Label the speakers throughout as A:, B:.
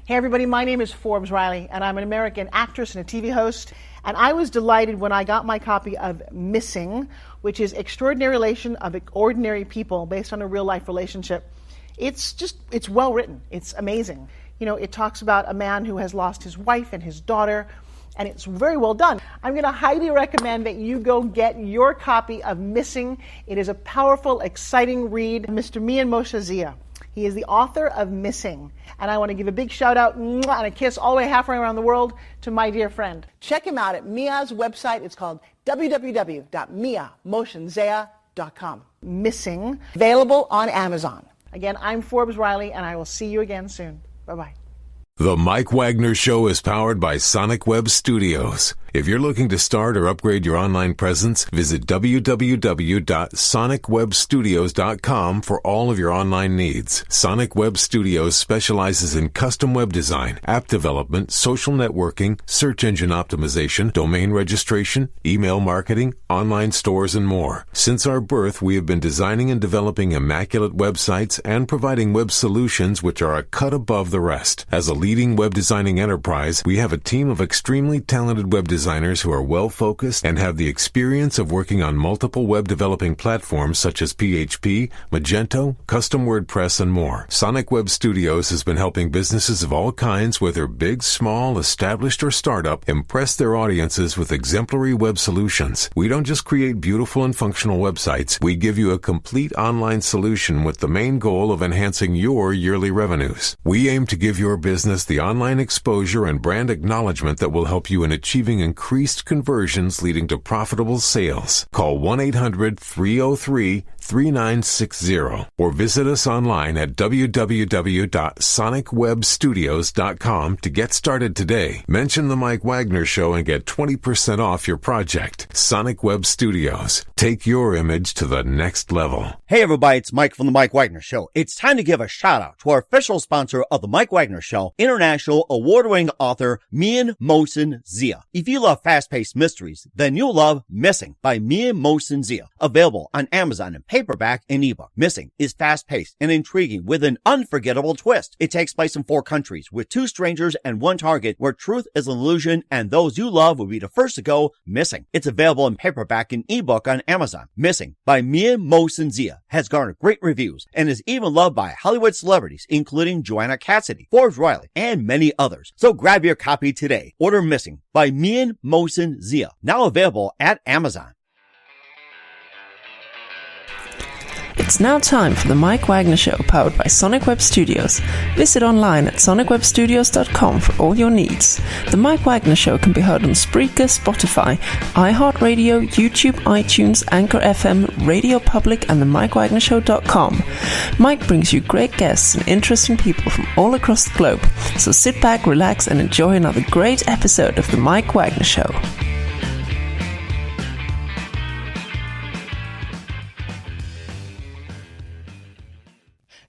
A: Hey everybody, my name is Forbes Riley, and I'm an American actress and a TV host. And I was delighted when I got my copy of Missing, which is Extraordinary Relation of Ordinary People based on a real-life relationship. It's well written. It's amazing. You know, it talks about a man who has lost his wife and his daughter, and it's very well done. I'm going to highly recommend that you go get your copy of Missing. It is a powerful, exciting read. Mr. Mian Moshe Zia. He is the author of Missing. And I want to give a big shout out and a kiss all the way halfway around the world to my dear friend. Check him out at Mia's website. It's called www.miamoshenzea.com. Missing, available on Amazon. Again, I'm Forbes Riley, and I will see you again soon. Bye-bye.
B: The Mike Wagner Show is powered by Sonic Web Studios. If you're looking to start or upgrade your online presence, visit www.sonicwebstudios.com for all of your online needs. Sonic Web Studios specializes in custom web design, app development, social networking, search engine optimization, domain registration, email marketing, online stores, and more. Since our birth, we have been designing and developing immaculate websites and providing web solutions which are a cut above the rest. As a leading web designing enterprise, we have a team of extremely talented web designers who are well-focused and have the experience of working on multiple web developing platforms such as PHP, Magento, custom WordPress, and more. Sonic Web Studios has been helping businesses of all kinds, whether big, small, established, or startup, impress their audiences with exemplary web solutions. We don't just create beautiful and functional websites. We give you a complete online solution with the main goal of enhancing your yearly revenues. We aim to give your business the online exposure and brand acknowledgement that will help you in achieving increased conversions leading to profitable sales. Call 1-800-303-3960 or visit us online at www.sonicwebstudios.com to get started today. Mention the Mike Wagner Show and get 20% off your project. Sonic Web Studios. Take your image to the next level.
C: Hey everybody, it's Mike from the Mike Wagner Show. It's time to give a shout out to our official sponsor of the Mike Wagner Show, international award-winning author Mian Moshe Zia. If you love fast-paced mysteries, then you'll love Missing by Mian Moshe Zia. Available on Amazon in paperback and ebook. Missing is fast-paced and intriguing with an unforgettable twist. It takes place in 4 countries with 2 strangers and 1 target where truth is an illusion and those you love will be the first to go missing. It's available in paperback and ebook on Amazon. Missing by Mian Moshe Zia has garnered great reviews and is even loved by Hollywood celebrities including Joanna Cassidy, Forbes Riley, and many others. So grab your copy today. Order Missing by Mian Moshe Zia, now available at Amazon.
D: It's now time for the Mike Wagner Show, powered by Sonic Web Studios. Visit online at sonicwebstudios.com for all your needs. The Mike Wagner Show can be heard on Spreaker, Spotify, iHeartRadio, YouTube, iTunes, Anchor FM, Radio Public, and the MikeWagnerShow.com. Mike brings you great guests and interesting people from all across the globe. So sit back, relax, and enjoy another great episode of the Mike Wagner Show.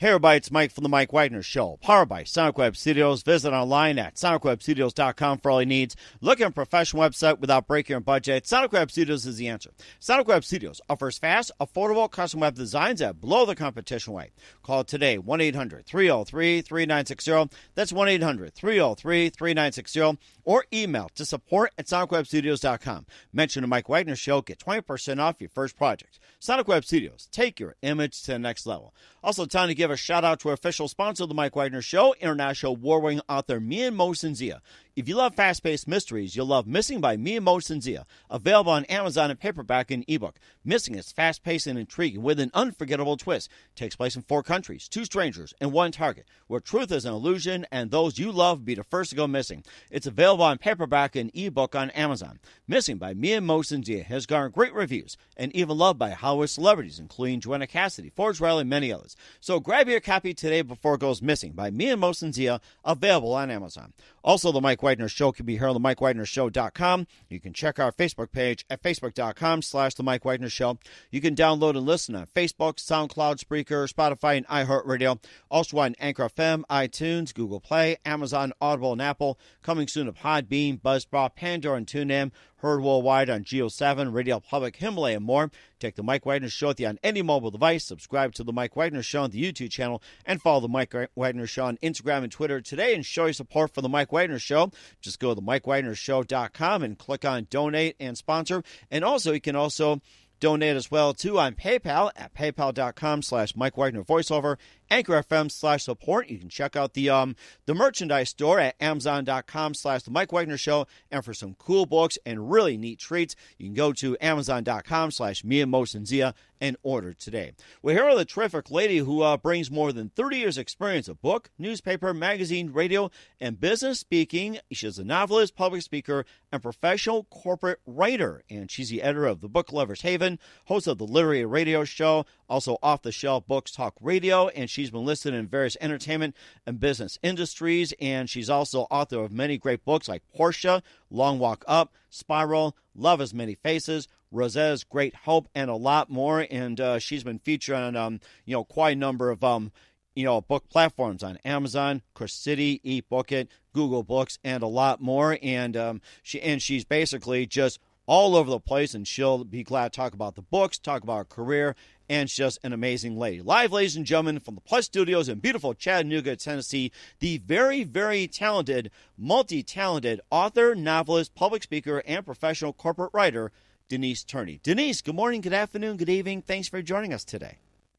C: Hey everybody, it's Mike from the Mike Wagner Show, powered by Sonic Web Studios. Visit online at sonicwebstudios.com for all your needs. Looking at a professional website without breaking your budget? Sonic Web Studios is the answer. Sonic Web Studios offers fast, affordable custom web designs that blow the competition away. Call today, 1-800-303-3960. That's 1-800-303-3960. Or email to support@sonicwebstudios.com. Mention the Mike Wagner Show. Get 20% off your first project. Sonic Web Studios. Take your image to the next level. Also, time to give a shout out to our official sponsor of the Mike Wagner Show, international award-winning author Mian Moshe Zia. If you love fast-paced mysteries, you'll love Missing by Mian Moshe Zia. Available on Amazon in paperback and ebook. Missing is fast-paced and intriguing with an unforgettable twist. Takes place in 4 countries, 2 strangers, and 1 target, where truth is an illusion and those you love be the first to go missing. It's available on paperback and ebook on Amazon. Missing by Mian Moshe Zia has garnered great reviews and even loved by Hollywood celebrities, including Joanna Cassidy, Forbes Riley, and many others. So grab your copy today before it goes missing by Mian Moshe Zia, available on Amazon. Also, the Mike Wagner Show can be heard on the MikeWagnerShow.com. You can check our Facebook page at Facebook.com/The Mike Wagner Show. You can download and listen on Facebook, SoundCloud, Spreaker, Spotify, and iHeartRadio. Also on Anchor FM, iTunes, Google Play, Amazon, Audible, and Apple. Coming soon to Podbean, Buzzsprout, Pandora, and TuneIn. Heard worldwide on Geo7, Radio Public, Himalaya, and more. Take the Mike Wagner Show with you on any mobile device. Subscribe to the Mike Wagner Show on the YouTube channel, and follow the Mike Wagner Show on Instagram and Twitter today. And show your support for the Mike Wagner Show. Just go to MikeWagnerShow.com and click on Donate and Sponsor. And also, you can also donate as well, too, on PayPal at paypal.com/Mike Wagner Voiceover, Anchor FM/support. You can check out the merchandise store at Amazon.com/The Mike Wagner Show. And for some cool books and really neat treats, you can go to Amazon.com/Me and Mos and Zia and order today. We're here with a terrific lady who brings more than 30 years' experience of book, newspaper, magazine, radio, and business speaking. She's a novelist, public speaker, and professional corporate writer. And she's the editor of The Book Lover's Haven, host of the Literary Radio Show, also Off the Shelf Books Talk Radio, and she's been listed in various entertainment and business industries. And she's also author of many great books like Portia, Long Walk Up, Spiral, Love Has Many Faces, Rosetta's Great Hope, and a lot more. And she's been featured on quite a number of book platforms on Amazon, Chris City, eBookit, Google Books, and a lot more. And she's basically just all over the place, and she'll be glad to talk about the books, talk about her career, and she's just an amazing lady. Live, ladies and gentlemen, from the Plus Studios in beautiful Chattanooga, Tennessee, the very, very talented, multi-talented author, novelist, public speaker, and professional corporate writer, Denise Turney. Denise, good morning, good afternoon, good evening. Thanks for joining us today.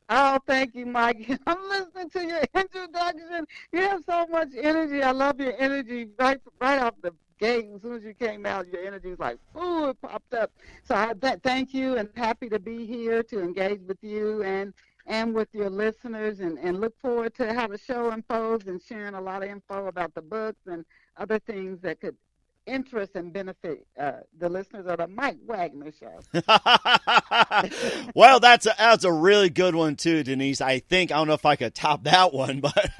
E: Oh, thank you, Mike. I'm listening to your introduction. You have so much energy. I love your energy right off the gate. As soon as you came out, your energy was like, ooh, it popped up. So thank you, and happy to be here to engage with you and with your listeners, and look forward to how the show unfolds and sharing a lot of info about the books and other things that could interest and benefit the listeners of the Mike Wagner Show.
C: Well, that's a really good one too, Denise. I don't know if I could top that one, but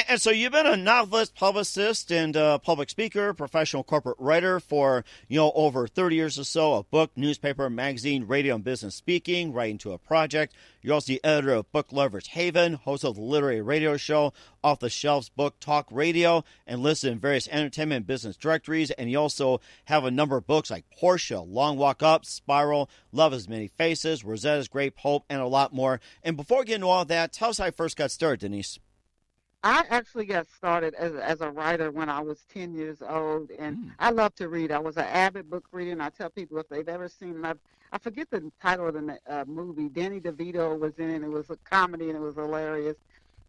C: and so you've been a novelist, publicist, and public speaker, professional corporate writer for over 30 years or so of book, newspaper, magazine, radio, and business speaking, writing to a project. You're also the editor of Book Lover's Haven, host of the Literary Radio Show, Off the Shelves Book Talk Radio, and listed in various entertainment and business directories. And you also have a number of books like Portia, Long Walk Up, Spiral, Love Has Many Faces, Rosetta's Great Hope, and a lot more. And before we get into all that, tell us how you first got started, Denise.
E: I actually got started as a writer when I was 10 years old, and I love to read. I was an avid book reader, and I tell people if they've ever seen, I forget the title of the movie. Danny DeVito was in it. It was a comedy, and it was hilarious.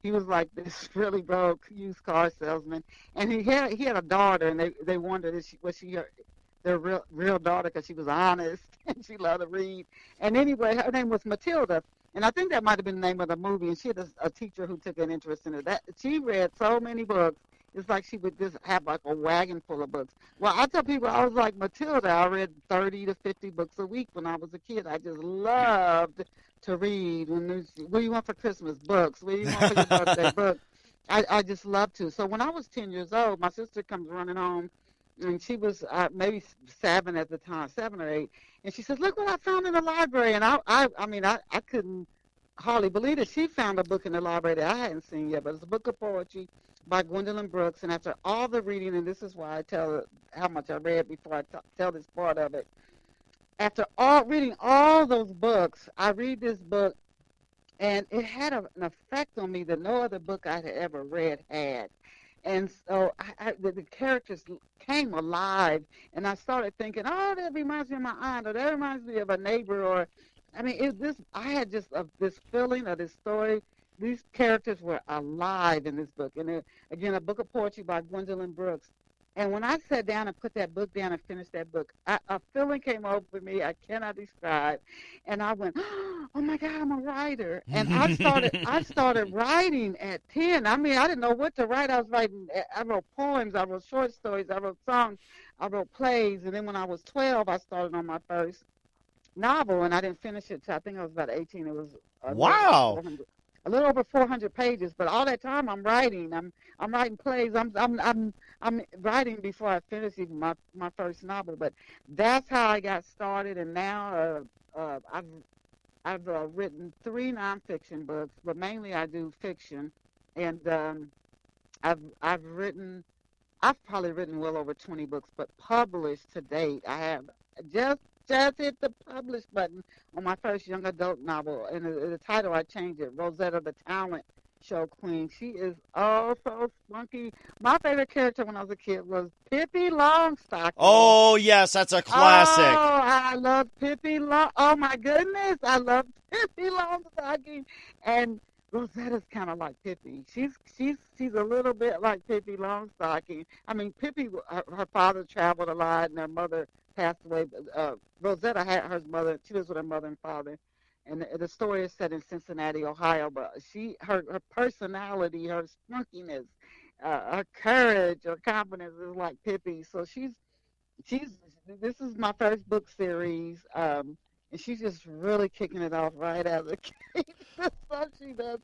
E: He was like this really broke used car salesman, and he had a daughter, and they wondered was she their real daughter, because she was honest and she loved to read. And anyway, her name was Matilda. And I think that might have been the name of the movie. And she had a teacher who took an interest in her. She read so many books. It's like she would just have like a wagon full of books. Well, I tell people I was like Matilda. I read 30 to 50 books a week when I was a kid. I just loved to read. What do you want for Christmas? Books. What do you want for your birthday? Books. I just loved to. So when I was 10 years old, my sister comes running home, and she was maybe 7 at the time, 7 or 8. And she says, look what I found in the library. And I couldn't hardly believe it. She found a book in the library that I hadn't seen yet, but it's a book of poetry by Gwendolyn Brooks. And after all the reading, and this is why I tell how much I read before I tell this part of it. After reading all those books, I read this book, and it had an effect on me that no other book I had ever read had. And so the characters came alive, and I started thinking, oh, that reminds me of my aunt, or that reminds me of a neighbor, or, I had just this feeling of this story. These characters were alive in this book. And again, a book of poetry by Gwendolyn Brooks. And when I sat down and put that book down and finished that book, a feeling came over me I cannot describe. And I went, oh, my God, I'm a writer. And I started writing at 10. I didn't know what to write. I wrote poems, I wrote short stories, I wrote songs, I wrote plays. And then when I was 12, I started on my first novel, and I didn't finish it till I think I was about 18. It was
C: wow.
E: a little over 400 pages. But all that time I'm writing. I'm writing plays. I'm writing before I finish even my first novel. But that's how I got started. And now I've written 3 nonfiction books, but mainly I do fiction. And I've probably written well over 20 books, but published to date, I have just hit the publish button on my first young adult novel, and the title I changed it, Rosetta the Talent Show Queen. She is so spunky. My favorite character when I was a kid was Pippi Longstocking.
C: Oh, yes, that's a classic.
E: Oh, I love Pippi oh my goodness, I love Pippi Longstocking. And Rosetta's kind of like Pippi. She's a little bit like Pippi Longstocking. I mean, Pippi, her father traveled a lot, and her mother passed away. Rosetta had her mother. She lives with her mother and father, and the story is set in Cincinnati, Ohio. But her personality, her spunkiness, her courage, her confidence is like Pippi. So she's. This is my first book series. And she's just really kicking it off right out of the gate. So she does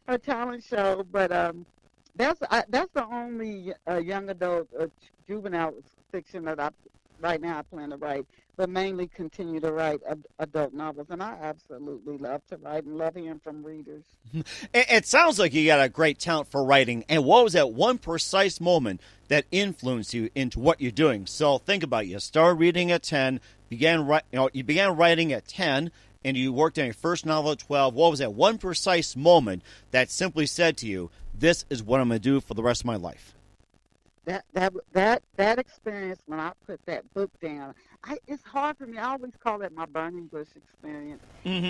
E: her talent show. But that's the only young adult juvenile fiction that right now I plan to write, but mainly continue to write adult novels. And I absolutely love to write and love hearing from readers.
C: It sounds like you got a great talent for writing. And what was that one precise moment that influenced you into what you're doing? So think about it. You started reading at 10. You began writing at 10, and you worked on your first novel at 12. What was that one precise moment that simply said to you, "This is what I'm going to do for the rest of my life"?
E: That experience when I put that book down, it's hard for me. I always call it my burning bush experience. Mm-hmm.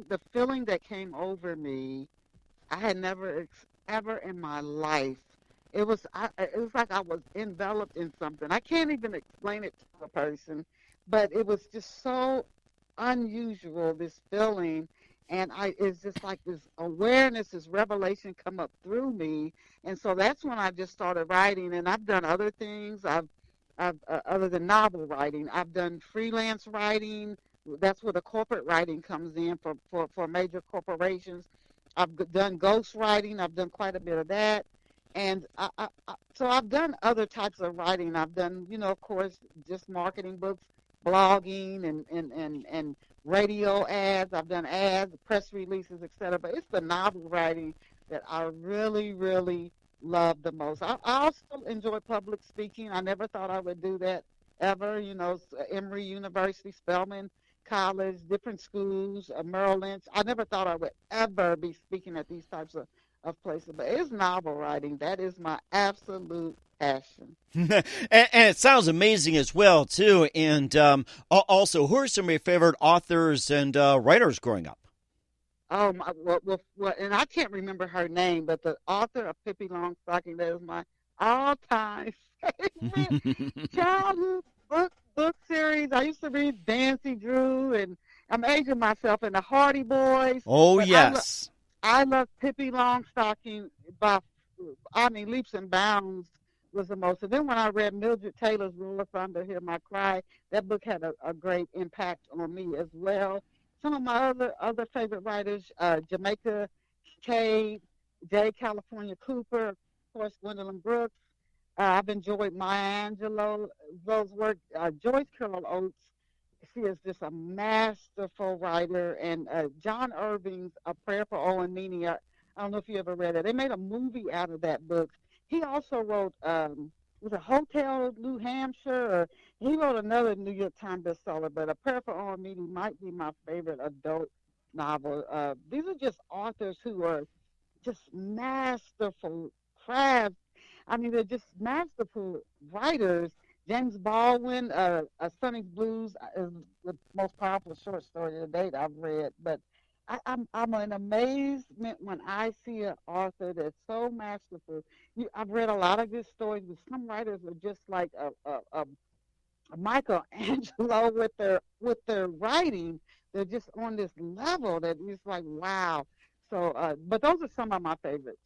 E: The feeling that came over me, I had never ever in my life. It was like I was enveloped in something. I can't even explain it to a person. But it was just so unusual, this feeling, and it's just like this awareness, this revelation come up through me, and so that's when I just started writing. And I've done other things. I've other than novel writing, I've done freelance writing. That's where the corporate writing comes in for major corporations. I've done ghost writing. I've done quite a bit of that, and so I've done other types of writing. I've done, of course, just marketing books, blogging and radio ads. I've done ads, press releases, etc. But it's the novel writing that I really, really love the most. I also enjoy public speaking. I never thought I would do that ever. Emory University, Spelman College, different schools, Merrill Lynch. I never thought I would ever be speaking at these types of places. But it's novel writing. That is my absolute passion.
C: And it sounds amazing as well, too. And also, who are some of your favorite authors and writers growing up?
E: Well, and I can't remember her name, but the author of Pippi Longstocking, that is my all-time favorite childhood book series. I used to read Nancy Drew, and I'm aging myself, and the Hardy Boys.
C: Oh,
E: but
C: yes.
E: I love Pippi Longstocking leaps and bounds was the most. And then when I read Mildred Taylor's Rule of Thunder, Hear My Cry, that book had a great impact on me as well. Some of my other favorite writers, Jamaica Cade, J. California Cooper, of course, Gwendolyn Brooks. I've enjoyed Maya Angelou's work. Joyce Carol Oates, she is just a masterful writer. And John Irving's A Prayer for Old and Meany, I don't know if you ever read it. They made a movie out of that book. He also wrote, was it Hotel New Hampshire? Or he wrote another New York Times bestseller, but A Prayer for Old and Meany might be my favorite adult novel. These are just authors who are just masterful crafts. I mean, they're just masterful writers. James Baldwin, Sonny's Blues is the most powerful short story to date I've read. But I'm in amazement when I see an author that's so masterful. I've read a lot of good stories, but some writers are just like a Michelangelo with their writing. They're just on this level that it's like, wow. So, but those are some of my favorites.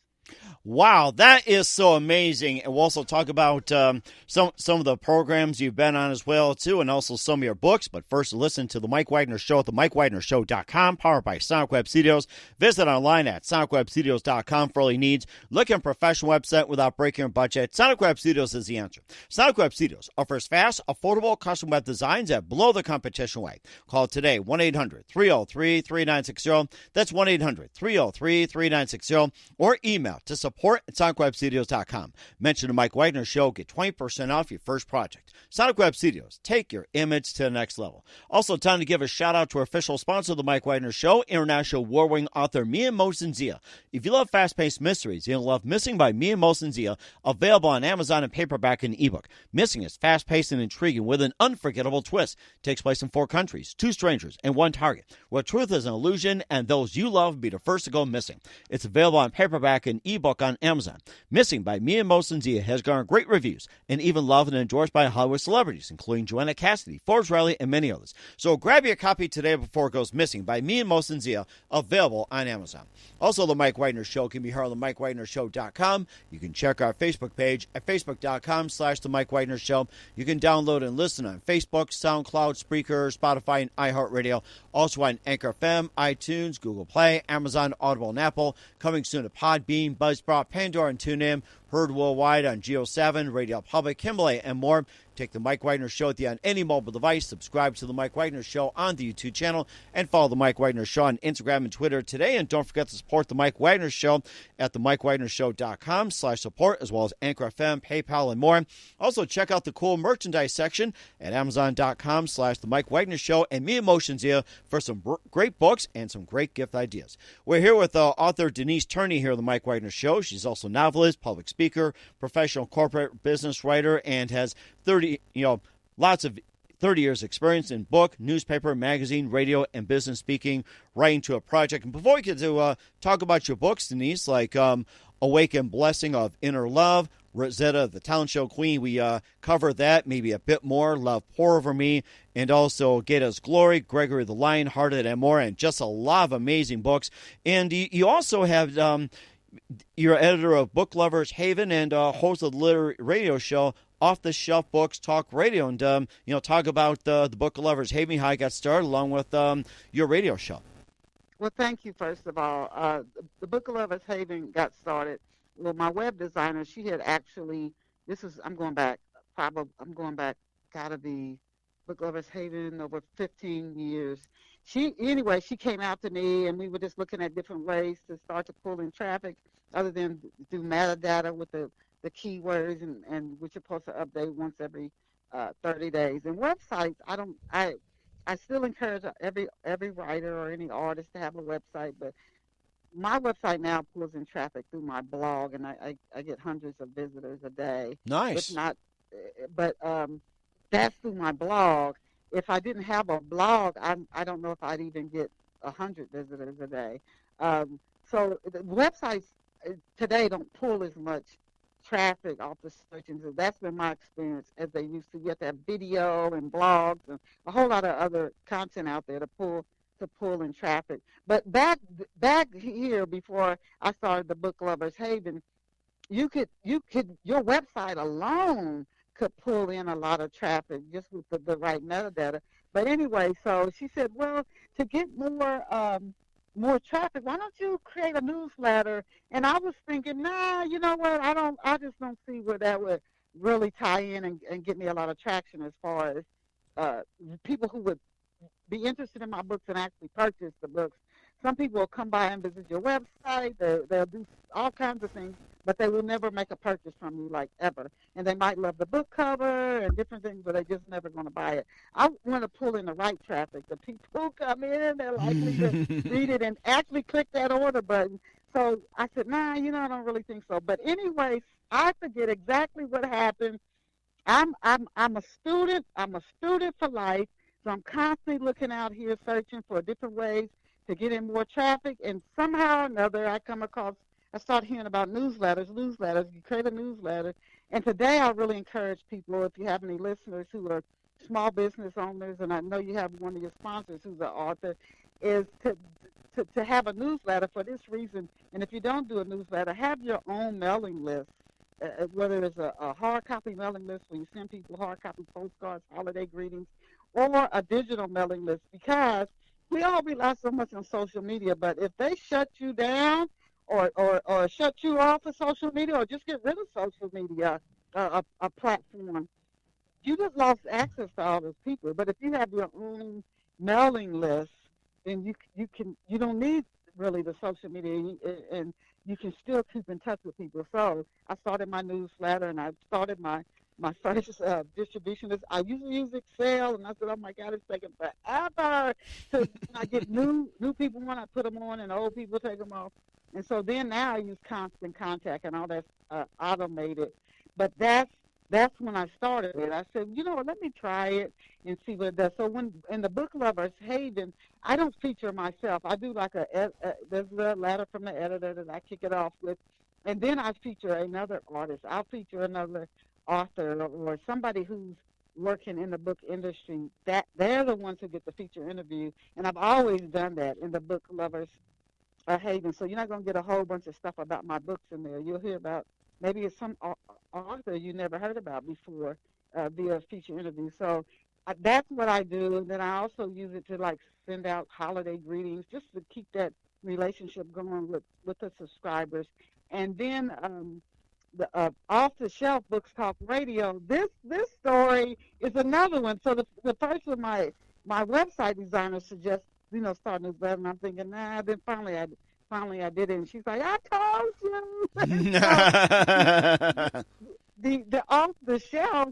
C: Wow, that is so amazing. And we'll also talk about some of the programs you've been on as well, too, and also some of your books. But first, listen to The Mike Wagner Show at themikewagnershow.com, powered by Sonic Web Studios. Visit online at sonicwebstudios.com for all your needs. Look at a professional website without breaking your budget. Sonic Web Studios is the answer. Sonic Web Studios offers fast, affordable custom web designs that blow the competition away. Call today, 1-800-303-3960. That's 1-800-303-3960. Or email to support@sonicwebstudios.com. Mention the Mike Wagner Show. Get 20% off your first project. Sonic Web Studios. Take your image to the next level. Also, time to give a shout-out to our official sponsor of the Mike Wagner Show, international award-winning author Mia Mosin-Zia. If you love fast-paced mysteries, you'll love Missing by Mia Mosin-Zia, available on Amazon in paperback and ebook. Missing is fast-paced and intriguing with an unforgettable twist. It takes place in 4 countries, 2 strangers, and 1 target, where truth is an illusion and those you love be the first to go missing. It's available on paperback and ebook on Amazon. Missing by Mia Mosin-Zia has garnered great reviews and even loved and endorsed by Hollywood celebrities, including Joanna Cassidy, Forbes Riley, and many others. So grab your copy today before it goes missing by Mia Mosin-Zia, available on Amazon. Also, The Mike Wagner Show can be heard on themikewagnershow.com. You can check our Facebook page at facebook.com/The Mike Wagner Show. You can download and listen on Facebook, SoundCloud, Spreaker, Spotify, and iHeartRadio. Also on Anchor FM, iTunes, Google Play, Amazon, Audible, and Apple. Coming soon to Podbean, Buzzsprout, Pandora, and TuneIn. Heard worldwide on Geo7, Radio Public, Himalaya, and more. Take the Mike Wagner Show with you on any mobile device. Subscribe to the Mike Wagner Show on the YouTube channel, and follow the Mike Wagner Show on Instagram and Twitter today. And don't forget to support the Mike Wagner Show at themikewagnershow.com/support, as well as Anchor FM, PayPal, and more. Also, check out the cool merchandise section at amazon.com/the Mike Wagner Show and Mia Mosin-Zia for some great books and some great gift ideas. We're here with author Denise Turney here on the Mike Wagner Show. She's also a novelist, public speaker, professional corporate business writer, and has 30 years experience in book, newspaper, magazine, radio, and business speaking, writing to a project. And before we get to talk about your books, Denise, like Awaken Blessing of Inner Love, Rosetta, the Talent Show Queen, we cover that, maybe a bit more, Love Pour Over Me, and also Get Us Glory, Gregory the Lion-Hearted, and more, and just a lot of amazing books. And you also have... you're editor of Book Lovers Haven and host of the literary radio show Off the Shelf Books Talk Radio, and talk about the Book Lovers Haven, how I got started, along with your radio show.
E: Well, thank you, first of all. The Book Lovers Haven got started. Well, my web designer, she had actually, I'm going back, gotta be Book Lovers Haven over 15 years. She came out to me, and we were just looking at different ways to start to pull in traffic, other than do metadata with the keywords, and we're supposed to update once every 30 days. And websites, I still encourage every writer or any artist to have a website, but my website now pulls in traffic through my blog, and I get hundreds of visitors a day.
C: Nice.
E: But that's through my blog. If I didn't have a blog, I don't know if I'd even get 100 visitors a day. So the websites today don't pull as much traffic off the search engines. That's been my experience as they used to. You have to have video and blogs and a whole lot of other content out there to pull in traffic. But back here, before I started the Book Lovers Haven, your website alone could pull in a lot of traffic just with the right metadata. But anyway, so she said, well, to get more traffic, why don't you create a newsletter? And I was thinking, nah, you know what, I just don't see where that would really tie in and get me a lot of traction as far as people who would be interested in my books and actually purchase the books. Some people will come by and visit your website. They'll do all kinds of things, but they will never make a purchase from you, like, ever. And they might love the book cover and different things, but they're just never going to buy it. I want to pull in the right traffic. The people who come in, they're likely to read it and actually click that order button. So I said, nah, I don't really think so. But anyway, I forget exactly what happened. I'm a student. I'm a student for life. So I'm constantly looking out here searching for different ways to get in more traffic. And somehow or another, I start hearing about newsletters. You create a newsletter. And today I really encourage people, if you have any listeners who are small business owners, and I know you have one of your sponsors who's an author, is to have a newsletter for this reason. And if you don't do a newsletter, have your own mailing list, whether it's a hard copy mailing list where you send people hard copy postcards, holiday greetings, or a digital mailing list, because we all rely so much on social media. But if they shut you down or shut you off of social media, or just get rid of social media, a platform, you just lost access to all those people. But if you have your own mailing list, then you don't need really the social media, and you can still keep in touch with people. So I started my newsletter, and I started my first distribution list. I usually use Excel, and I said, oh my God, it's taking forever to I get new people when I put them on, and old people take them off. And so then now I use Constant Contact, and all that's automated. But that's when I started it. I said, let me try it and see what it does. So when in the Book Lovers Haven, I don't feature myself. I do like there's a letter from the editor that I kick it off with, and then I feature another artist. I'll feature another author or somebody who's working in the book industry. That they're the ones who get the feature interview, and I've always done that in the Book Lovers Haven. So you're not going to get a whole bunch of stuff about my books in there. You'll hear about maybe it's some author you never heard about before via feature interview. So that's what I do. And then I also use it to send out holiday greetings, just to keep that relationship going with the subscribers. And then the Off the Shelf Books Talk Radio. This story is another one. So the first one, my website designer suggests start a newsletter, and I'm thinking, nah. Then finally I did it, and she's like, I told you. the Off the Shelf,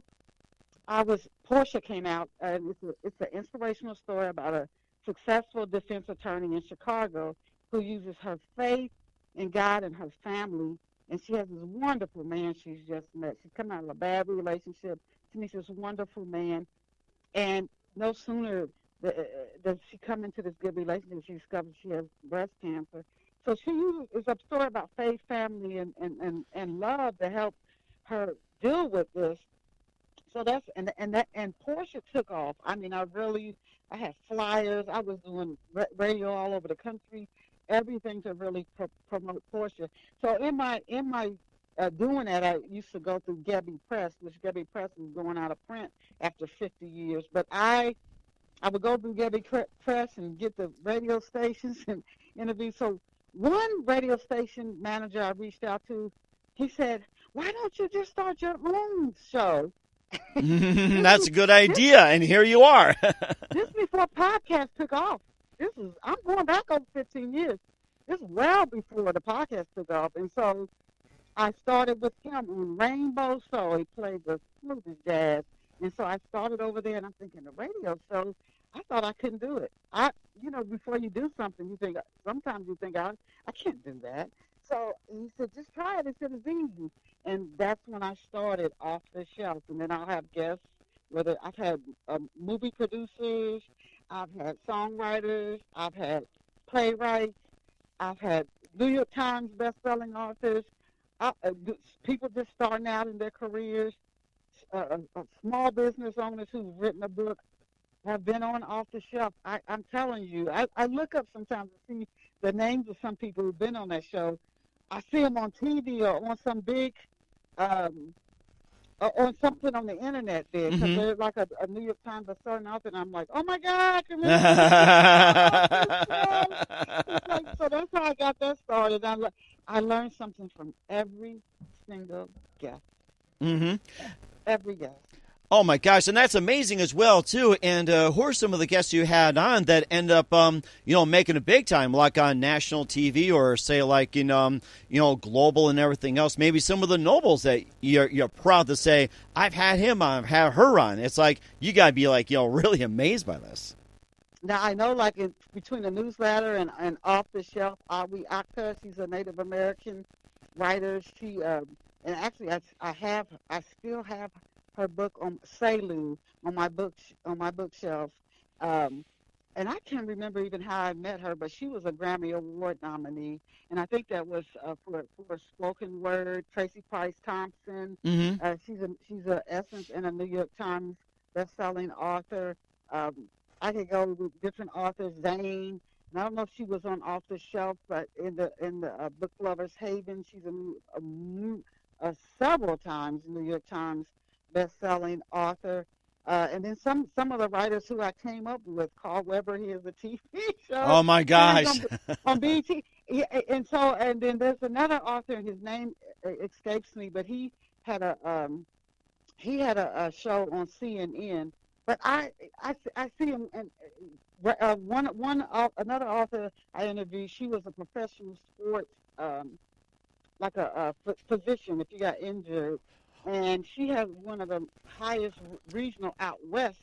E: Portia came out, and it's an inspirational story about a successful defense attorney in Chicago who uses her faith in God and her family, and she has this wonderful man she's just met. She's come out of a bad relationship. She meets this wonderful man, and no sooner does she come into this good relationship, she discovers she has breast cancer. So it's a story about faith, family, and love to help her deal with this. So that's and Portia took off. I mean, I had flyers. I was doing radio all over the country, everything to really promote Portia. So in my doing that, I used to go through Gebby Press, which Gebby Press is going out of print after 50 years. But I would go through Gebby Press and get the radio stations and interview. So one radio station manager I reached out to, he said, why don't you just start your own show?
C: That's a good idea, and here you are.
E: This before podcast took off. I'm going back over 15 years. This is well before the podcast took off. And so I started with him on Rainbow Soul. He played the smoothest jazz. And so I started over there, and I'm thinking, the radio show, I thought I couldn't do it. Before you do something, sometimes you think, I can't do that. So he said, just try it. He said, it's easy. And that's when I started Off the Shelf. And then I'll have guests, whether I've had movie producers, I've had songwriters, I've had playwrights, I've had New York Times best-selling authors, people just starting out in their careers, small business owners who've written a book have been on Off the Shelf. I'm telling you, I look up sometimes to see the names of some people who've been on that show. I see them on TV or on some big, on something on the internet there, because they're like a New York Times best-selling author, and I'm like, oh my God, so that's how I got that started. I learned something from every single guest. Every guest.
C: Oh my gosh, and that's amazing as well too. And who are some of the guests you had on that end up, making a big time, like on national TV, or say like global and everything else? Maybe some of the nobles that you're proud to say, I've had him on, I've had her on. It's like you gotta be like really amazed by this.
E: Now I know, like between the newsletter and Off the Shelf, Awi Akhtar, she's a Native American writer. She and actually I still have her book on Selu on my bookshelf, and I can't remember even how I met her, but she was a Grammy Award nominee, and I think that was for spoken word. Tracy Price Thompson, she's a Essence and a New York Times best-selling author. I could go with different authors. Zane And I don't know if she was on Off the Shelf, but in the Book Lovers Haven, she's several times New York Times best-selling author. And then some of the writers who I came up with, Carl Weber, he has a TV show.
C: Oh my gosh!
E: On BT. Yeah, and then there's another author, and his name escapes me, but he had a show on CNN. But I see him, and another author I interviewed. She was a professional sports, like a physician. If you got injured. And she has one of the highest regional out west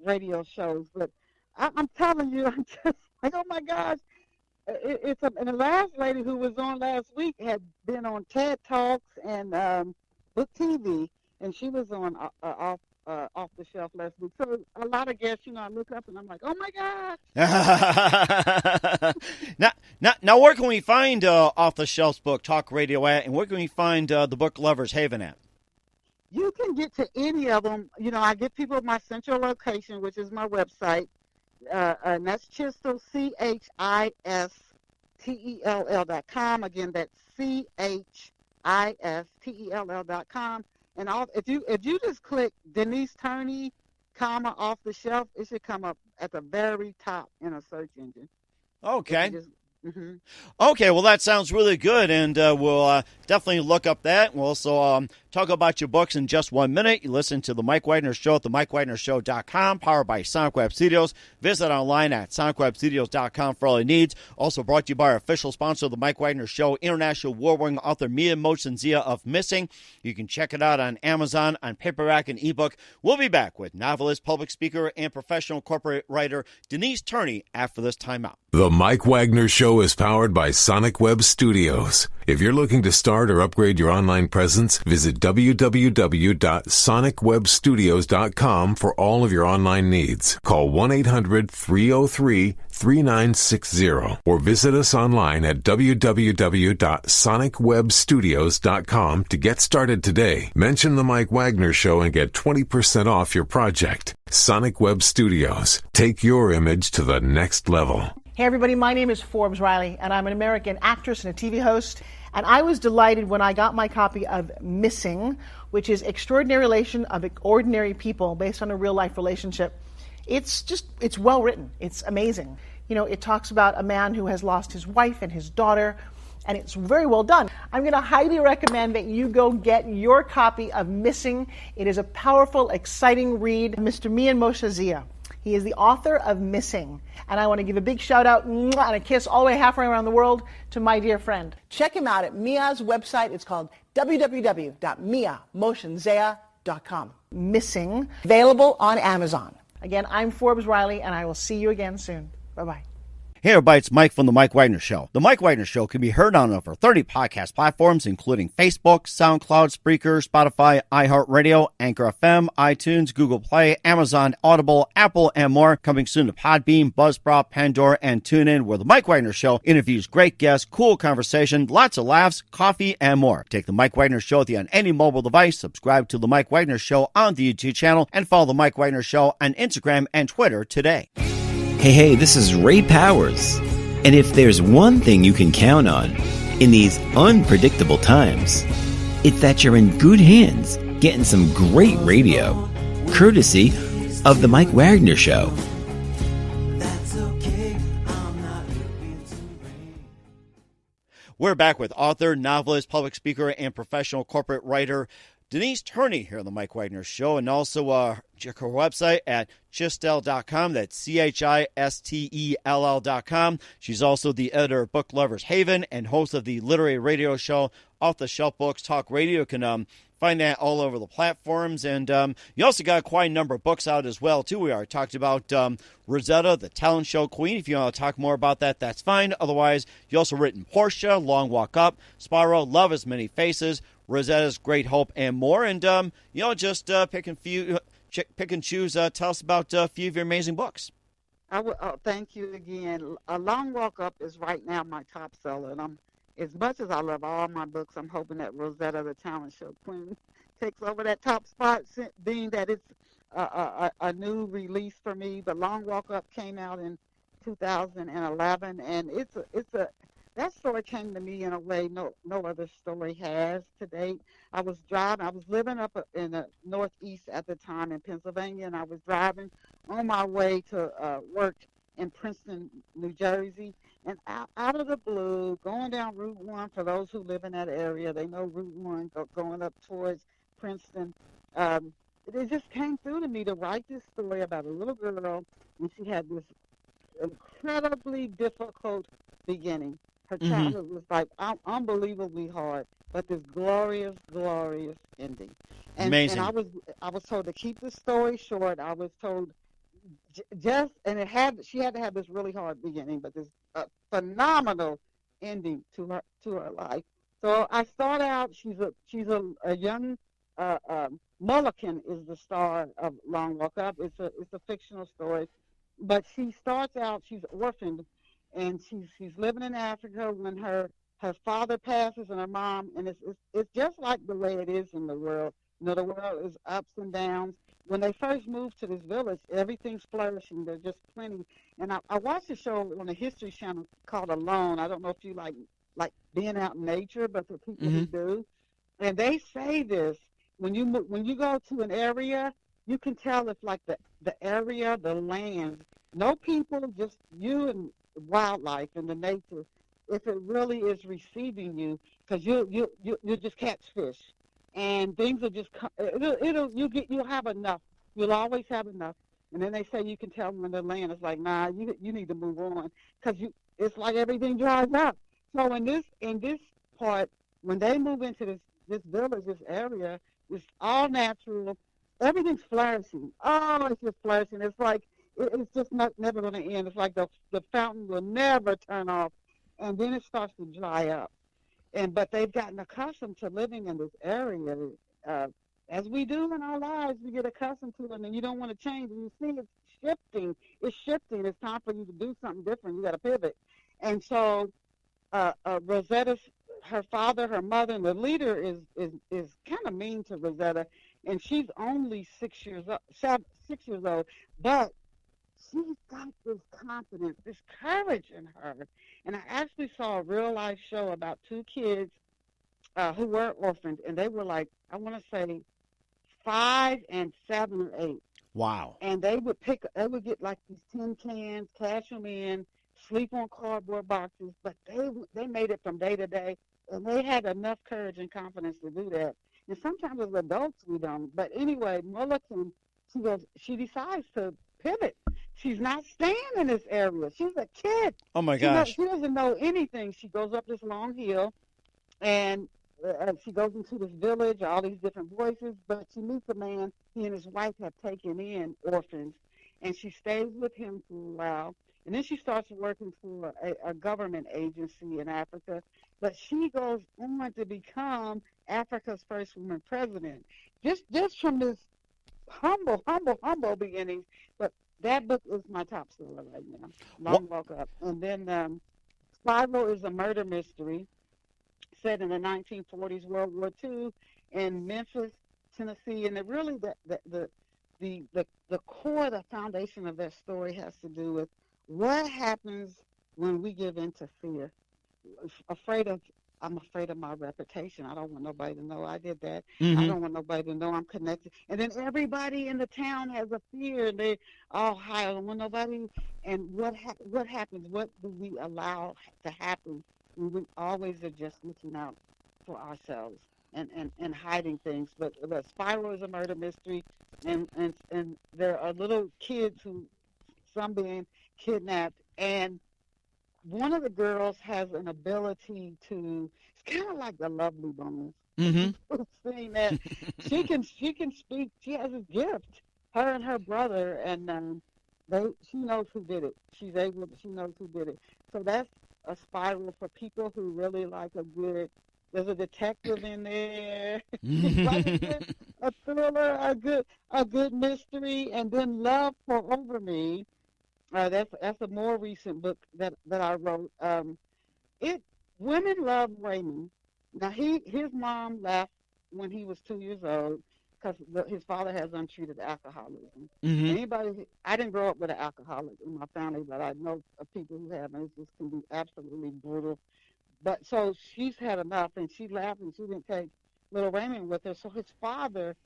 E: radio shows. But I'm telling you, I'm just like, oh my gosh! And the last lady who was on last week had been on TED Talks and Book TV, and she was on Off the Shelf last week. So a lot of guests, I look up and I'm like, oh my gosh!
C: Now, where can we find Off the Shelf's book Talk Radio at, and where can we find the Book Lovers Haven at?
E: You can get to any of them. I give people my central location, which is my website, and that's Chistell, CHISTELL.com. Again, that's CHISTELL.com. And if you just click Denise Turney, Off the Shelf, it should come up at the very top in a search engine.
C: Okay. Okay, well, that sounds really good, and we'll definitely look up that. We'll also talk about your books in just 1 minute. You listen to The Mike Wagner Show at themikewagnershow.com, powered by Sonic Web Studios. Visit online at sonicwebstudios.com for all your needs. Also brought to you by our official sponsor of The Mike Wagner Show, international award-winning author Mia Mosensia of Missing. You can check it out on Amazon, on paperback and ebook. We'll be back with novelist, public speaker, and professional corporate writer Denise Turney after this timeout.
B: The Mike Wagner Show is powered by Sonic Web Studios. If you're looking to start or upgrade your online presence, visit www.sonicwebstudios.com for all of your online needs. Call 1-800-303-3960 or visit us online at www.sonicwebstudios.com to get started today. Mention The Mike Wagner Show and get 20% off your project. Sonic Web Studios. Take your image to the next level.
A: Hey everybody, my name is Forbes Riley, and I'm an American actress and a TV host. And I was delighted when I got my copy of Missing, which is Extraordinary Relation of Ordinary People based on a real-life relationship. It's well written. It's amazing. It talks about a man who has lost his wife and his daughter, and it's very well done. I'm going to highly recommend that you go get your copy of Missing. It is a powerful, exciting read. Mr. Mian Mosensia. He is the author of Missing. And I want to give a big shout out and a kiss all the way halfway around the world to my dear friend. Check him out at Mia's website. It's called www.miamosenzea.com. Missing. Available on Amazon. Again, I'm Forbes Riley, and I will see you again soon. Bye-bye.
C: Hey everybody, it's Mike from The Mike Wagner Show. The Mike Wagner Show can be heard on over 30 podcast platforms, including Facebook, SoundCloud, Spreaker, Spotify, iHeartRadio, Anchor FM, iTunes, Google Play, Amazon, Audible, Apple, and more. Coming soon to Podbean, Buzzsprout, Pandora, and TuneIn, where The Mike Wagner Show interviews great guests, cool conversation, lots of laughs, coffee, and more. Take The Mike Wagner Show with you on any mobile device, subscribe to The Mike Wagner Show on the YouTube channel, and follow The Mike Wagner Show on Instagram and Twitter today.
F: Hey, this is Ray Powers. And if there's one thing you can count on in these unpredictable times, it's that you're in good hands getting some great radio, courtesy of The Mike Wagner Show.
C: We're back with author, novelist, public speaker, and professional corporate writer Denise Turney here on The Mike Wagner Show, and also check her website at Chistell.com. That's CHISTELL.com. She's also the editor of Book Lovers Haven and host of the literary radio show Off the Shelf Books Talk Radio. You can find that all over the platforms. And you also got quite a number of books out as well, too. We already talked about Rosetta, the talent show queen. If you want to talk more about that, that's fine. Otherwise, you also written Portia, Long Walk Up, Spiral, Love Has Many Faces, Rosetta's Great Hope, and more. And, just pick and choose. Tell us about a few of your amazing books.
E: Thank you again. A Long Walk Up is right now my top seller. And as much as I love all my books, I'm hoping that Rosetta, the talent show queen, takes over that top spot, being that it's a new release for me. But Long Walk Up came out in 2011, and that story came to me in a way no other story has to date. I was living up in the Northeast at the time in Pennsylvania, and I was driving on my way to work in Princeton, New Jersey, and out of the blue, going down Route 1, for those who live in that area, they know Route 1 going up towards Princeton. It just came through to me to write this story about a little girl, and she had this incredibly difficult beginning. Her childhood was like unbelievably hard, but this glorious, glorious ending. And,
C: Amazing.
E: And I was told to keep the story short. I was told she had to have this really hard beginning, but this phenomenal ending to her life. So I start out. She's a young Mulligan is the star of Long Walk Up. It's a fictional story, but she starts out. She's orphaned, and she's living in Africa when her father passes and her mom, and it's just like the way it is in the world. You know, the world is ups and downs. When they first moved to this village, everything's flourishing. There's just plenty. And I watched a show on the History Channel called Alone. I don't know if you like being out in nature, but for people who do, and they say this. When you go to an area, you can tell if like the area, the land, no people, just you and wildlife and the nature, if it really is receiving you, because you just catch fish, and things will just you'll have enough. You'll always have enough. And then they say you can tell when the land is like, nah, you need to move on, because it's like everything dries up. So in this part, when they move into this village, this area, it's all natural. Everything's flourishing. Oh, it's just flourishing. It's like it's just never going to end. It's like the fountain will never turn off, and then it starts to dry up. But they've gotten accustomed to living in this area, as we do in our lives. We get accustomed to it, and you don't want to change. And you see it's shifting. It's shifting. It's time for you to do something different. You got to pivot. And so Rosetta's, her father, her mother, and the leader is kind of mean to Rosetta, and she's only 6 years old, but she's got this confidence, this courage in her. And I actually saw a real life show about two kids who were orphaned, and they were like, I want to say 5 and 7 or 8.
C: Wow.
E: And they would get like these tin cans, cash them in, sleep on cardboard boxes, but they made it from day to day. And they had enough courage and confidence to do that. And sometimes as adults we don't. But anyway, Mulligan, she decides to pivot. She's not staying in this area. She's a kid.
C: Oh, my gosh.
E: She doesn't know anything. She goes up this long hill, and she goes into this village, all these different voices, but she meets a man. He and his wife have taken in orphans, and she stays with him for a while. And then she starts working for a government agency in Africa. But she goes on to become Africa's first woman president. Just from this humble beginnings. But that book is my top seller right now, Long Walk Up. And then Spiral is a murder mystery set in the 1940s, World War II, in Memphis, Tennessee. And really the core, the foundation of that story has to do with what happens when we give in to fear. I'm afraid of my reputation. I don't want nobody to know I did that. I don't want nobody to know I'm connected. And then everybody in the town has a fear, and they all hide. I don't want nobody. And what happens? What do we allow to happen when we always are just looking out for ourselves and hiding things? But Spiral is a murder mystery, and there are little kids some being kidnapped, and one of the girls has an ability to, it's kind of like the Lovely Bones. Seeing that she can speak. She has a gift. Her and her brother, and she knows who did it. She knows who did it. So that's a Spiral for people who really like there's a detective in there. Like a thriller, a good mystery, and then Love for Over Me. That's a more recent book that I wrote. Women love Raymond. Now his mom left when he was 2 years old because his father has untreated alcoholism.
F: Mm-hmm.
E: I didn't grow up with an alcoholic in my family, but I know of people who have, and it just can be absolutely brutal. But so she's had enough, and she left, and she didn't take little Raymond with her. So his father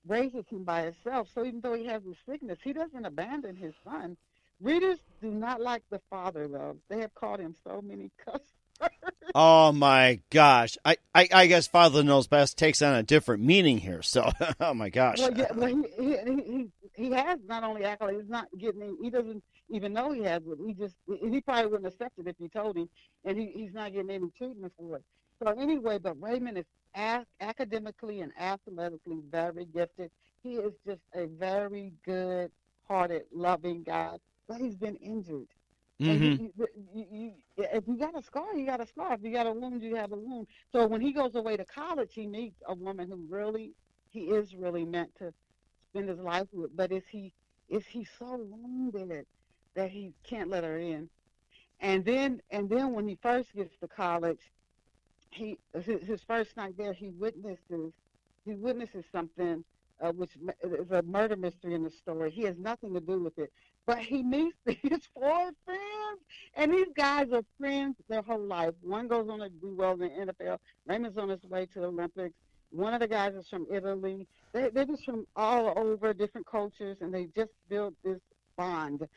E: raises him by himself. So even though he has a sickness, he doesn't abandon his son. Readers do not like the father, though. They have called him so many cuss words.
C: Oh my gosh! I guess Father Knows Best takes on a different meaning here. So, oh my gosh.
E: Well, yeah, well, he has not only alcohol, he's not getting. He doesn't even know he has it. He probably wouldn't accept it if you told him, and he's not getting any treatment for it. So anyway, but Raymond is academically and athletically very gifted. He is just a very good-hearted, loving guy, but he's been injured.
C: Mm-hmm.
E: And if you got a scar, you got a scar. If you got a wound, you have a wound. So when he goes away to college, he meets a woman who he is really meant to spend his life with. But is he so wounded that he can't let her in? And then when he first gets to college, his first night there, he witnesses something which is a murder mystery in the story. He has nothing to do with it. But he meets his 4 friends, and these guys are friends their whole life. One goes on to do well in the NFL. Raymond's on his way to the Olympics. One of the guys is from Italy. They're just from all over different cultures, and they just built this bond.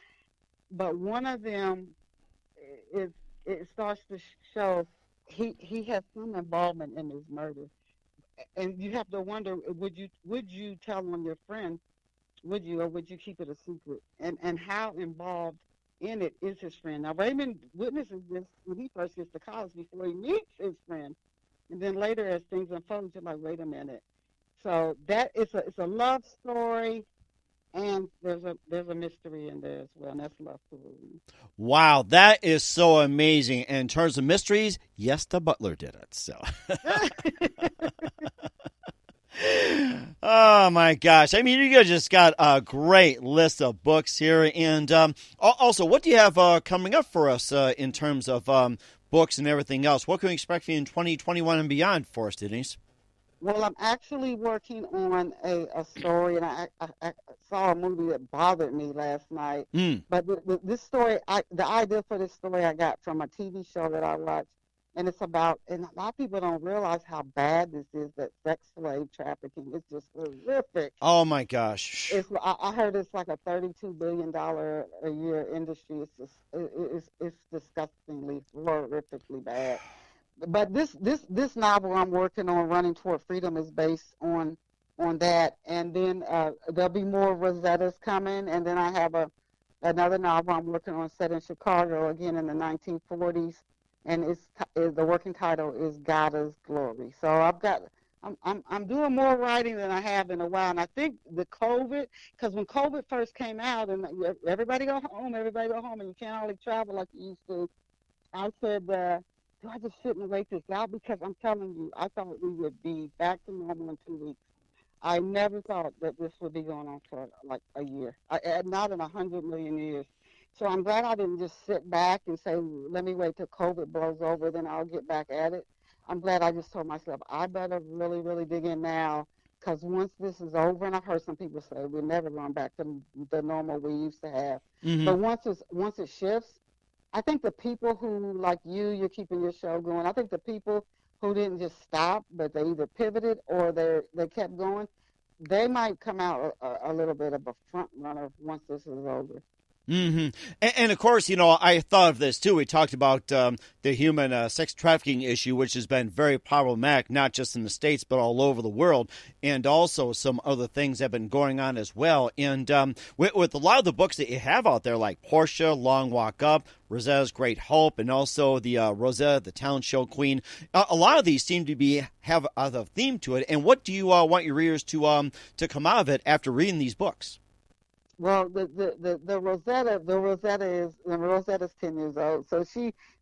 E: But one of them, it starts to show he has some involvement in this murder. And you have to wonder, would you tell on your friend? Would you, or would you keep it a secret? And how involved in it is his friend? Now, Raymond witnesses this when he first gets to college before he meets his friend. And then later, as things unfold, you're like, wait a minute. So it's a love story, and there's a mystery in there as well, and that's love story.
C: Wow, that is so amazing. And in terms of mysteries, yes, the butler did it. So. Oh my gosh. I mean, you guys just got a great list of books here. And also, what do you have coming up for us in terms of books and everything else? What can we expect in 2021 and beyond for us, Denise?
E: Well, I'm actually working on a story, and I saw a movie that bothered me last night. But this story, the idea for this story I got from a TV show that I watched. And it's about, and a lot of people don't realize how bad this is, that sex slave trafficking is just horrific.
C: Oh, my gosh.
E: I heard it's like a $32 billion a year industry. It's just, it's disgustingly, horrifically bad. But this novel I'm working on, Running Toward Freedom, is based on that. And then there'll be more Rosettas coming. And then I have another novel I'm working on set in Chicago, again in the 1940s. And the working title is Goddess Glory. So I'm doing more writing than I have in a while. And I think the COVID, because when COVID first came out and everybody go home, and you can't hardly travel like you used to, I said, do I just sit and wait this out? Because I'm telling you, I thought we would be back to normal in 2 weeks. I never thought that this would be going on for like a year, not in 100 million years. So I'm glad I didn't just sit back and say, let me wait till COVID blows over, then I'll get back at it. I'm glad I just told myself, I better really, really dig in now, because once this is over, and I've heard some people say, we're never going back to the normal we used to have. Mm-hmm. But once it shifts, I think the people who, like you're keeping your show going, I think the people who didn't just stop, but they either pivoted or they kept going, they might come out a little bit of a front runner once this is over.
C: Mm-hmm. And of course, I thought of this too. We talked about the human sex trafficking issue, which has been very problematic, not just in the States, but all over the world. And also some other things have been going on as well. And with a lot of the books that you have out there, like Portia, Long Walk Up, Rosetta's Great Hope, and also the Rosetta, the Talent Show Queen, a lot of these seem to have a theme to it. And what do you want your readers to come out of it after reading these books?
E: Well, the Rosetta's 10 years old, so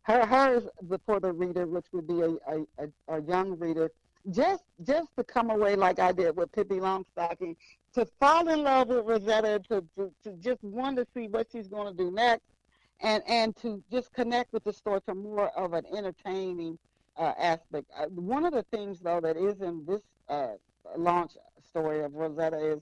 E: her is for the reader, which would be a young reader, just to come away like I did with Pippi Longstocking, to fall in love with Rosetta, to just want to see what she's going to do next, and to just connect with the story to more of an entertaining aspect. One of the things though that is in this launch story of Rosetta is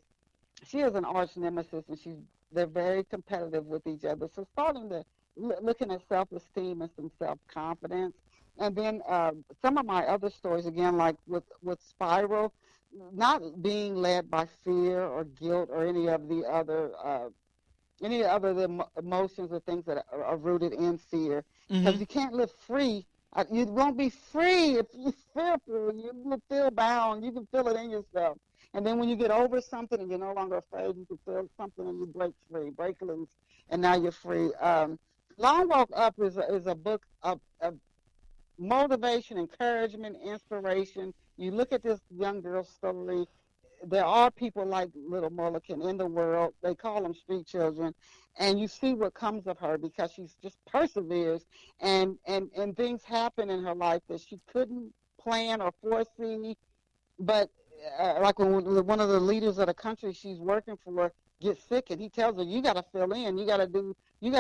E: she is an arch nemesis, and they're very competitive with each other. So starting to looking at self-esteem and some self-confidence. And then some of my other stories, again, like with Spiral, not being led by fear or guilt or any of the other emotions or things that are rooted in fear. Because you can't live free. You won't be free if you're fearful. You will feel bound. You can feel it in yourself. And then when you get over something and you're no longer afraid, you can feel something and you break free, break loose, and now you're free. Long Walk Up is a book of motivation, encouragement, inspiration. You look at this young girl's story. There are people like Little Mulligan in the world. They call them street children. And you see what comes of her because she just perseveres. And things happen in her life that she couldn't plan or foresee. But like when one of the leaders of the country she's working for gets sick, and he tells her, you got to fill in. You got to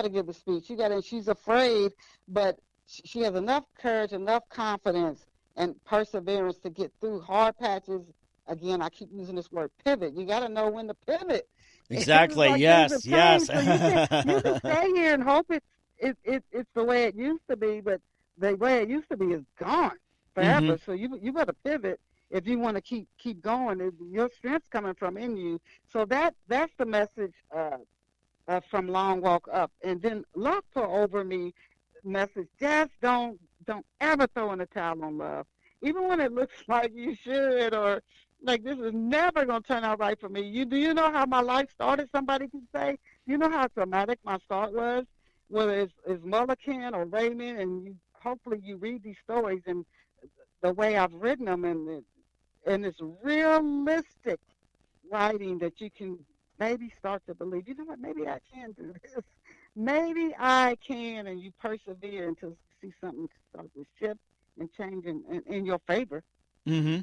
E: give the speech. And she's afraid, but she has enough courage, enough confidence, and perseverance to get through hard patches. Again, I keep using this word pivot. You got to know when to pivot.
G: Exactly.
E: Like
G: yes. Yes.
E: So you can stay here and hope it's the way it used to be, but the way it used to be is gone forever. So you better pivot if you want to keep going. Your strength's coming from in you. So that's the message from Long Walk Up. And then Love Pour Over Me message. Just don't ever throw in the towel on love, even when it looks like you should, or like this is never going to turn out right for me. Do you know how my life started? Somebody can say. You know how traumatic my start was, whether it's Mulligan or Raymond, and hopefully you read these stories and the way I've written them, and it's realistic writing that you can maybe start to believe, you know what, maybe I can do this. Maybe I can, and you persevere until you see something start to shift and change in your favor.
G: Mm-hmm.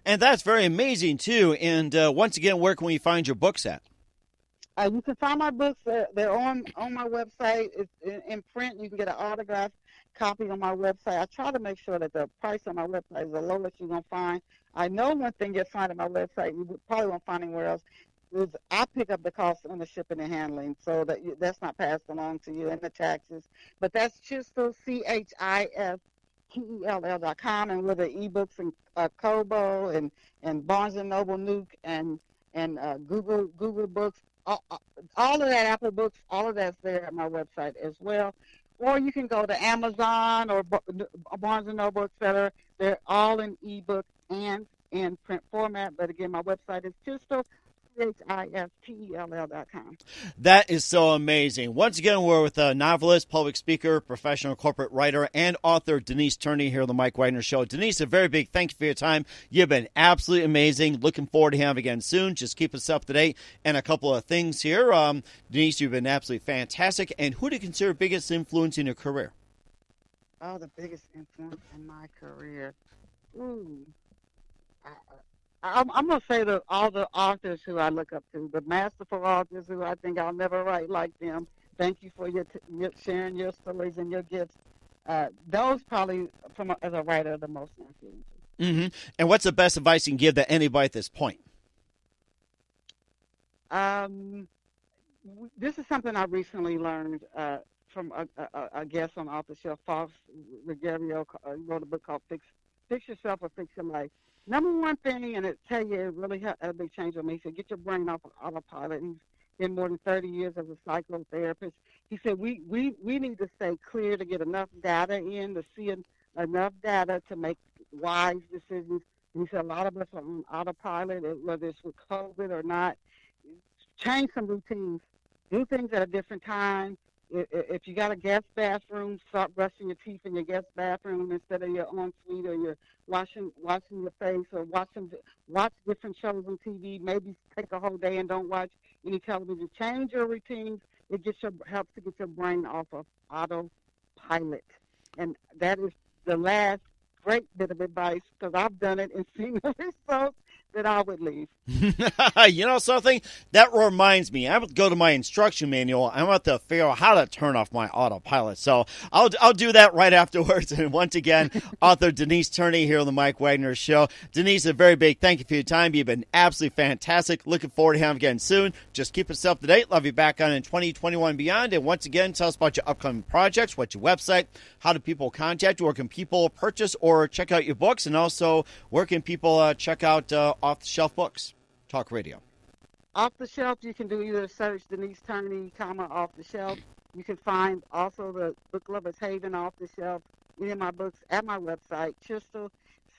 G: And that's very amazing, too. And once again, where can we find your books at?
E: You can find my books. They're on my website. It's in print. You can get an autographed copy on my website. I try to make sure that the price on my website is the lowest you're going to find. I know one thing you'll find on my website you probably won't find anywhere else is I pick up the cost on the shipping and handling, so that's not passed along to you, and the taxes. But that's Chistell, CHISTELL.com, and with the ebooks and Kobo and Barnes & Noble, Nuke, and Google Books, all of that, Apple Books, all of that's there at my website as well. Or you can go to Amazon or Barnes & Noble, etc. They're all in ebook and in print format. But again, my website is Chistell, CHISTELL.com.
G: That is so amazing. Once again, we're with a novelist, public speaker, professional corporate writer, and author Denise Turney here on the Mike Wagner Show. Denise, a very big thank you for your time. You've been absolutely amazing. Looking forward to having you again soon. Just keep us up to date. And a couple of things here. Denise, you've been absolutely fantastic. And who do you consider biggest influence in your career?
E: Oh, the biggest influence in my career. I'm going to say all the authors who I look up to, the masterful authors who I think I'll never write like them. Thank you for your sharing your stories and your gifts. Those probably, as a writer, are the most influential.
G: Mm-hmm. And what's the best advice you can give to anybody at this point?
E: This is something I recently learned from a guest on Author Shelf, Forbes Riley, wrote a book called Fix Yourself or Fix Your Life. Number one thing, and it tell you it really had a big change on me. He said, get your brain off of autopilot. He's been more than 30 years as a psychotherapist. He said, we need to stay clear to get enough data in, to see enough data to make wise decisions. And he said, a lot of us are on autopilot, whether it's with COVID or not. Change some routines. Do things at a different time. If you got a guest bathroom, start brushing your teeth in your guest bathroom instead of your ensuite, or you're washing your face, or watch different shows on TV. Maybe take a whole day and don't watch any television. Change your routines. It helps to get your brain off of autopilot. And that is the last great bit of advice, because I've done it and seen the results. that I would leave.
G: You know something? That reminds me. I have to go to my instruction manual. I'm about to figure out how to turn off my autopilot. So I'll do that right afterwards. And once again, author Denise Turney here on the Mike Wagner Show. Denise, a very big thank you for your time. You've been absolutely fantastic. Looking forward to having you again soon. Just keep us up to date. Love you back on in 2021 and beyond. And once again, tell us about your upcoming projects, what's your website, how do people contact you, or can people purchase or check out your books, and also where can people check out off-the-shelf books, talk radio?
E: Off the shelf, you can do either search Denise Turney, off the shelf. You can find also the Book Lovers Haven off the shelf, any of my books at my website, Chistell,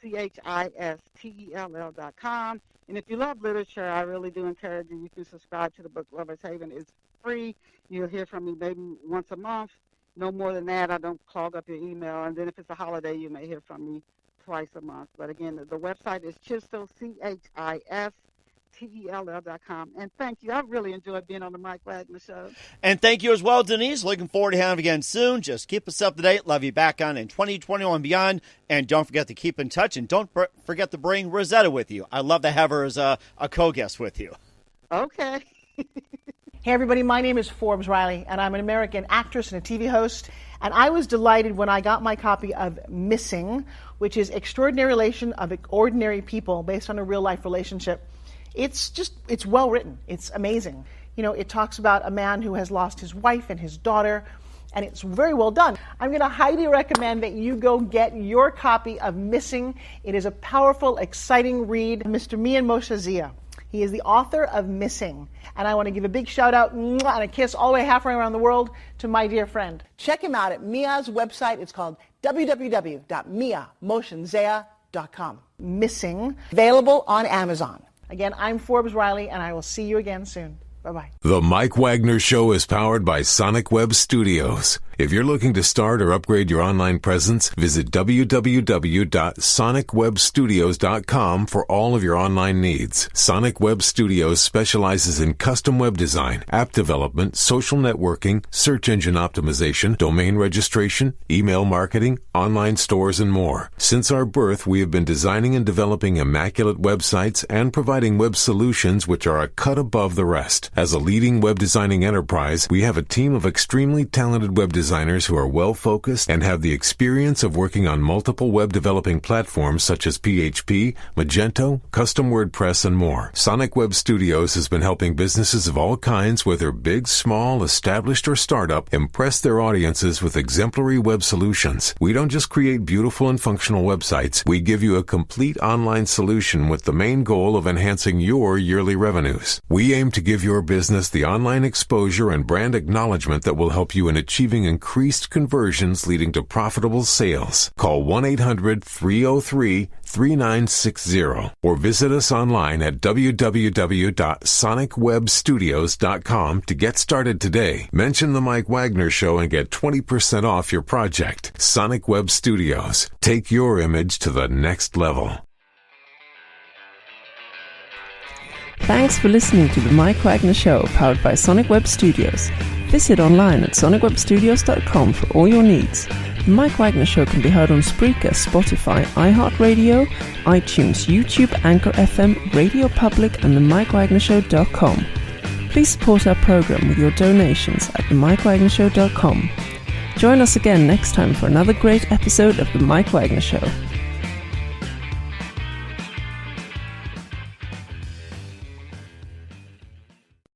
E: Chistell.com. And if you love literature, I really do encourage you. You can subscribe to the Book Lovers Haven. It's free. You'll hear from me maybe once a month. No more than that. I don't clog up your email. And then if it's a holiday, you may hear from me twice a month. But again, the website is Chistell, Chistell.com. And thank you. I really enjoyed being on the Mike Wagner Show.
G: And thank you as well, Denise. Looking forward to having you again soon. Just keep us up to date. Love you back on in 2021 and beyond. And don't forget to keep in touch. And don't forget to bring Rosetta with you. I love to have her as a co-guest with you.
E: Okay.
A: Hey everybody, my name is Forbes Riley, and I'm an American actress and a TV host, and I was delighted when I got my copy of Missing, which is Extraordinary Relation of Ordinary People based on a real-life relationship. It's well written. It's amazing. You know, it talks about a man who has lost his wife and his daughter, and it's very well done. I'm going to highly recommend that you go get your copy of Missing. It is a powerful, exciting read. Mr. Mian Moshe Zia. He is the author of Missing. And I want to give a big shout out and a kiss all the way halfway around the world to my dear friend. Check him out at Mia's website. It's called www.miamoshenzea.com. Missing, available on Amazon. Again, I'm Forbes Riley, and I will see you again soon. Bye-bye.
B: The Mike Wagner Show is powered by Sonic Web Studios. If you're looking to start or upgrade your online presence, visit www.sonicwebstudios.com for all of your online needs. Sonic Web Studios specializes in custom web design, app development, social networking, search engine optimization, domain registration, email marketing, online stores, and more. Since our birth, we have been designing and developing immaculate websites and providing web solutions which are a cut above the rest. As a leading web designing enterprise, we have a team of extremely talented web designers who are well-focused and have the experience of working on multiple web developing platforms such as PHP, Magento, Custom WordPress, and more. Sonic Web Studios has been helping businesses of all kinds, whether big, small, established, or startup, impress their audiences with exemplary web solutions. We don't just create beautiful and functional websites. We give you a complete online solution with the main goal of enhancing your yearly revenues. We aim to give your business the online exposure and brand acknowledgement that will help you in achieving increased conversions leading to profitable sales. Call 1-800-303-3960 or visit us online at www.sonicwebstudios.com to get started today. Mention the Mike Wagner Show and get 20% off your project. Sonic Web Studios. Take your image to the next level.
D: Thanks for listening to the Mike Wagner Show, powered by Sonic Web Studios. Visit online at sonicwebstudios.com for all your needs. The Mike Wagner Show can be heard on Spreaker, Spotify, iHeartRadio, iTunes, YouTube, Anchor FM, Radio Public, and themikewagnershow.com. Please support our program with your donations at themikewagnershow.com. Join us again next time for another great episode of The Mike Wagner Show.